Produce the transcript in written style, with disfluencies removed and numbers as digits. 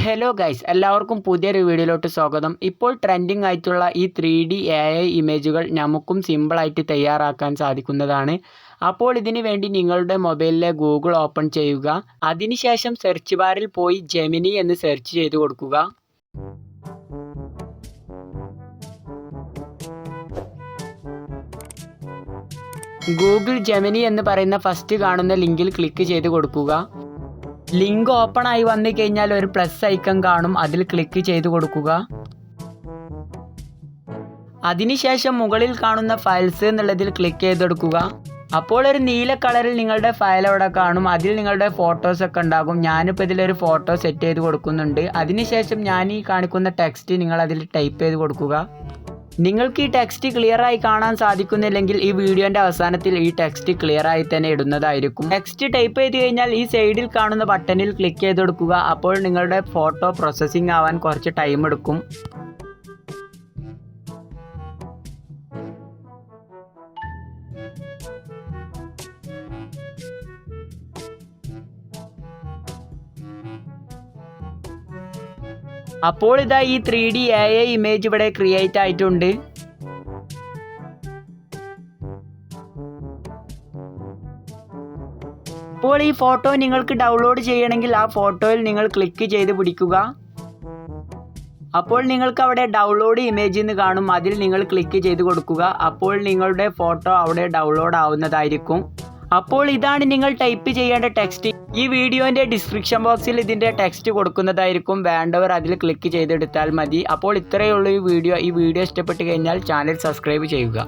Hello guys, എല്ലാവർക്കും പുതിയൊരു വീഡിയോയിലോട്ട് സ്വാഗതം. ഇപ്പോൾ ട്രെൻഡിങ് ആയിട്ടുള്ള ഈ 3D AI ഇമേജുകൾ നമുക്കും സിമ്പിളായിട്ട് തയ്യാറാക്കാൻ സാധിക്കുന്നതാണ്. അപ്പോൾ ഇതിനു വേണ്ടി നിങ്ങളുടെ മൊബൈലിലെ ഗൂഗിൾ ഓപ്പൺ ചെയ്യുക. അതിനുശേഷം സെർച്ച് ബാറിൽ പോയി ജെമിനി എന്ന് സെർച്ച് ചെയ്ത് കൊടുക്കുക. ഗൂഗിൾ ജെമിനി എന്ന് പറയുന്ന ഫസ്റ്റ് കാണുന്ന ലിങ്കിൽ ക്ലിക്ക് ചെയ്ത് കൊടുക്കുക. ലിങ്ക് ഓപ്പൺ ആയി വന്നു കഴിഞ്ഞാൽ ഒരു പ്ലസ് ഐക്കൺ കാണും, അതിൽ ക്ലിക്ക് ചെയ്ത് കൊടുക്കുക. അതിനുശേഷം മുകളിൽ കാണുന്ന ഫയൽസ് എന്നുള്ളതിൽ ക്ലിക്ക് ചെയ്തെടുക്കുക. അപ്പോൾ ഒരു നീല കളറിൽ നിങ്ങളുടെ ഫയൽ അവിടെ കാണും, അതിൽ നിങ്ങളുടെ ഫോട്ടോസൊക്കെ ഉണ്ടാകും. ഞാനിപ്പോൾ ഇതിലൊരു ഫോട്ടോ സെറ്റ് ചെയ്ത് കൊടുക്കുന്നുണ്ട്. അതിനുശേഷം ഞാൻ ഈ കാണിക്കുന്ന ടെക്സ്റ്റ് നിങ്ങൾ അതിൽ ടൈപ്പ് ചെയ്ത് കൊടുക്കുക. നിങ്ങൾക്ക് ഈ ടെക്സ്റ്റ് ക്ലിയറായി കാണാൻ സാധിക്കുന്നില്ലെങ്കിൽ ഈ വീഡിയോൻ്റെ അവസാനത്തിൽ ഈ ടെക്സ്റ്റ് ക്ലിയറായി തന്നെ ഇടുന്നതായിരിക്കും. ടെക്സ്റ്റ് ടൈപ്പ് ചെയ്ത് കഴിഞ്ഞാൽ ഈ സൈഡിൽ കാണുന്ന ബട്ടണിൽ ക്ലിക്ക് ചെയ്ത് കൊടുക്കുക. അപ്പോൾ നിങ്ങളുടെ ഫോട്ടോ പ്രോസസ്സിംഗ് ആവാൻ കുറച്ച് ടൈം എടുക്കും. അപ്പോൾ ഇതാ ഈ 3D AI ഇമേജ് ഇവിടെ ക്രിയേറ്റ് ആയിട്ടുണ്ട്. അപ്പോൾ ഈ ഫോട്ടോ നിങ്ങൾക്ക് ഡൗൺലോഡ് ചെയ്യണമെങ്കിൽ ആ ഫോട്ടോയിൽ നിങ്ങൾ ക്ലിക്ക് ചെയ്ത് പിടിക്കുക. അപ്പോൾ നിങ്ങൾക്ക് അവിടെ ഡൗൺലോഡ് ഇമേജ് എന്ന് കാണും, അതിൽ നിങ്ങൾ ക്ലിക്ക് ചെയ്ത് കൊടുക്കുക. അപ്പോൾ നിങ്ങളുടെ ഫോട്ടോ അവിടെ ഡൗൺലോഡ് ആവുന്നതായിരിക്കും. അപ്പോൾ ഇതാണ് നിങ്ങൾ ടൈപ്പ് ചെയ്യേണ്ട ടെക്സ്റ്റ്. ഈ വീഡിയോൻ്റെ ഡിസ്ക്രിപ്ഷൻ ബോക്സിൽ ഇതിൻ്റെ ടെക്സ്റ്റ് കൊടുക്കുന്നതായിരിക്കും. വേണ്ടവർ അതിൽ ക്ലിക്ക് ചെയ്തെടുത്താൽ മതി. അപ്പോൾ ഇത്രയേ ഉള്ളൂ ഈ വീഡിയോ ഇഷ്ടപ്പെട്ട് കഴിഞ്ഞാൽ ചാനൽ സബ്സ്ക്രൈബ് ചെയ്യുക.